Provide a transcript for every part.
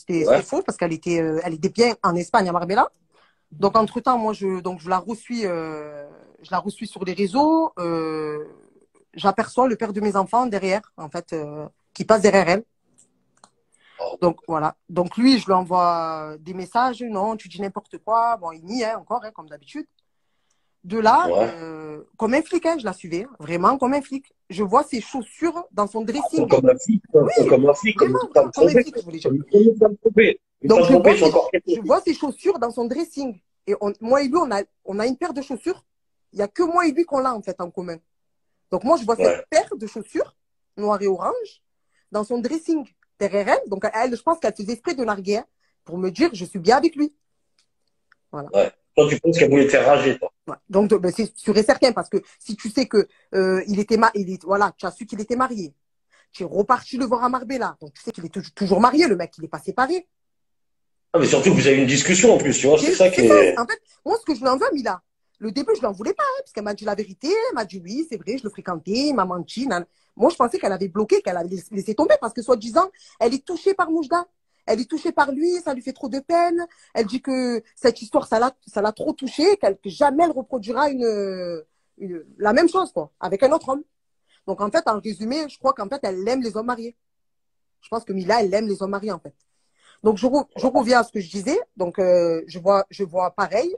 c'était Ouais. faux parce elle était bien en Espagne, à Marbella. Donc, entre-temps, moi, je je la reçois sur les réseaux. J'aperçois le père de mes enfants derrière, en fait, qui passe derrière elle. Oh, Donc, voilà. Donc, lui, je lui envoie des messages. Non, tu dis n'importe quoi. Bon, il nie, hein, encore, hein, comme d'habitude. De là, ouais. comme un flic, hein, je la suivais, hein, vraiment comme un flic. Je vois ses chaussures dans son Toi, dressing. comme un flic, toi, toi, Oui, comme un flic, comme vraiment, une femme vraiment comme un trompée. flic, je voulais dire. Comme une femme trompée. Une Donc, femme trompée, c'est encore quelque je chose. vois ses chaussures dans son dressing. Et moi et lui, on a une paire de chaussures. Il n'y a que moi et lui qu'on l'a, en fait, en commun. Donc, moi, je vois cette Ouais. paire de chaussures, noire et orange, dans son dressing, derrière elle. Donc, elle, je pense qu'elle faisait exprès de narguer, hein, pour me dire, je suis bien avec lui. Voilà. Ouais. Toi, tu penses qu'elle voulait te faire rager, toi. Ouais. Donc, ben, c'est sûr et certain, parce que si tu sais que voilà, tu as su qu'il était marié. Tu es reparti le voir à Marbella. Donc, tu sais qu'il est toujours marié, le mec, il n'est pas séparé. Ah, mais surtout que vous avez une discussion en plus, tu vois, c'est ça qui C'est ça. est. En fait, moi, ce que je lui en veux, Mila, le début, je ne l'en voulais pas, hein, parce qu'elle m'a dit la vérité. Elle m'a dit oui, c'est vrai, je le fréquentais, il m'a menti. Moi, je pensais qu'elle avait bloqué, qu'elle avait laissé tomber, parce que soi-disant, elle est touchée par Moujda. Elle est touchée par lui, ça lui fait trop de peine. Elle dit que cette histoire, ça l'a trop touchée, que jamais elle reproduira la même chose, quoi, avec un autre homme. Donc, en fait, en résumé, je crois qu'en fait, elle aime les hommes mariés. Je pense que Mila, elle aime les hommes mariés, en fait. Donc, je reviens à ce que je disais. Donc, je vois pareil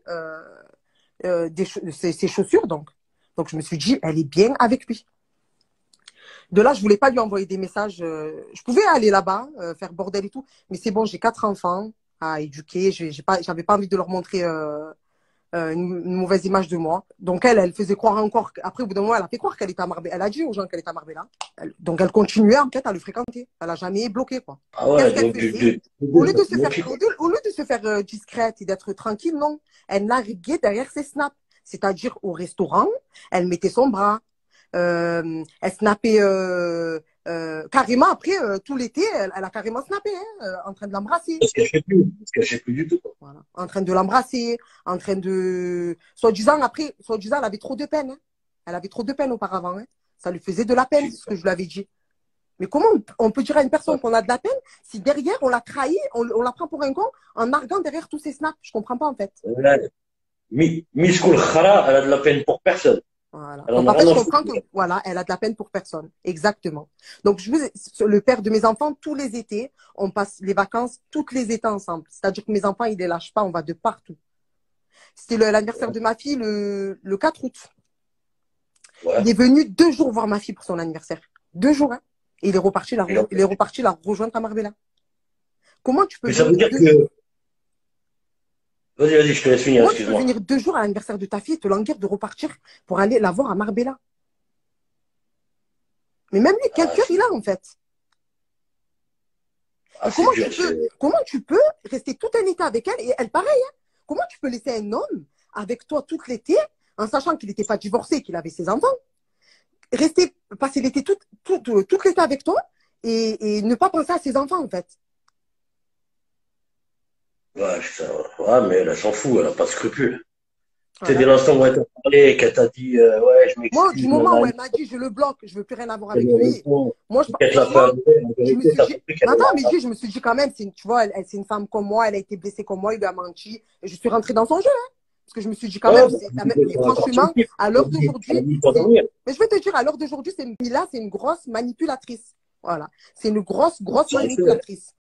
ses chaussures. Donc, je me suis dit, elle est bien avec lui. De là, je voulais pas lui envoyer des messages. Je pouvais aller là-bas, faire bordel et tout. Mais c'est bon, j'ai 4 enfants à éduquer. J'avais pas envie de leur montrer une mauvaise image de moi. Donc, elle faisait croire encore. Après, au bout d'un moment, elle a fait croire qu'elle était à Marbella. Elle a dit aux gens qu'elle était à Marbella. Donc, elle continuait en fait à le fréquenter. Elle a jamais bloqué, quoi. Ah Qu'est-ce ouais, qu'elle donc faisait? Au lieu de se faire discrète et d'être tranquille, non. Elle narguait derrière ses snaps. C'est-à-dire au restaurant, elle mettait son bras. Elle snappait carrément après, tout l'été, elle a carrément snappé, hein, en train de l'embrasser. ce qu'elle fait plus. Ce qu'elle fait plus du tout. Voilà. En train de l'embrasser, en train de. Soi-disant, elle avait trop de peine. Hein. Elle avait trop de peine auparavant. Hein. Ça lui faisait de la peine, c'est ce que je lui avais dit. Mais comment on peut dire à une personne qu'on a de la peine si derrière on l'a trahi, on la prend pour un con en narguant derrière tous ses snaps? Je comprends pas en fait. Ouais. Miss Koul Khara, elle a de la peine pour personne. Voilà. Elle en Donc a en fait, rien je à foutre. comprends que voilà, elle a de la peine pour personne. Exactement. Donc le père de mes enfants, tous les étés, on passe les vacances toutes les étés ensemble. C'est-à-dire que mes enfants, ils les lâchent pas, on va de partout. C'était l'anniversaire de ma fille le 4 août. Il Ouais. est venu 2 jours voir ma fille pour son anniversaire. 2 jours, hein. Et il est reparti la rejoindre à Marbella. Comment tu peux Mais ça venir veut dire deux jours que. Vas-y, vas-y, je te laisse finir, Comment tu peux excuse-moi. venir 2 jours à l'anniversaire de ta fille et te languir de repartir pour aller la voir à Marbella? Mais même lui, quel Ah, cœur il a en fait? Et c'est dur. comment tu peux rester tout un été avec elle? Et elle, pareil, hein? Comment tu peux laisser un homme avec toi tout l'été, en sachant qu'il n'était pas divorcé, qu'il avait ses enfants, passer l'été tout l'été avec toi et ne pas penser à ses enfants en fait? Ouais, putain, ouais, mais elle s'en fout, elle a pas de scrupules. Tu sais, Voilà. dès l'instant où elle t'a parlé, qu'elle t'a dit, ouais, je Moi, du m'excuse, moment où nanana, elle m'a dit je le bloque, je veux plus rien avoir elle avec lui lui, répond, moi, qu'elle te l'a fait franchement, avouer, en je me vérité, suis t'as dit, compris qu'elle mais est attends, là. mais je me suis dit quand même, tu vois, c'est une femme comme moi, elle a été blessée comme moi, il lui a menti. Et je suis rentrée dans son jeu, hein, parce que je me suis dit quand Ouais, même, bah, tu disais mais sur la partie franchement, aussi. à Elle a l'heure elle a d'aujourd'hui, voulu t'endormir. mais je vais te dire, à l'heure d'aujourd'hui, Mila, c'est une grosse manipulatrice. Voilà. C'est une grosse Ça le fait. manipulatrice.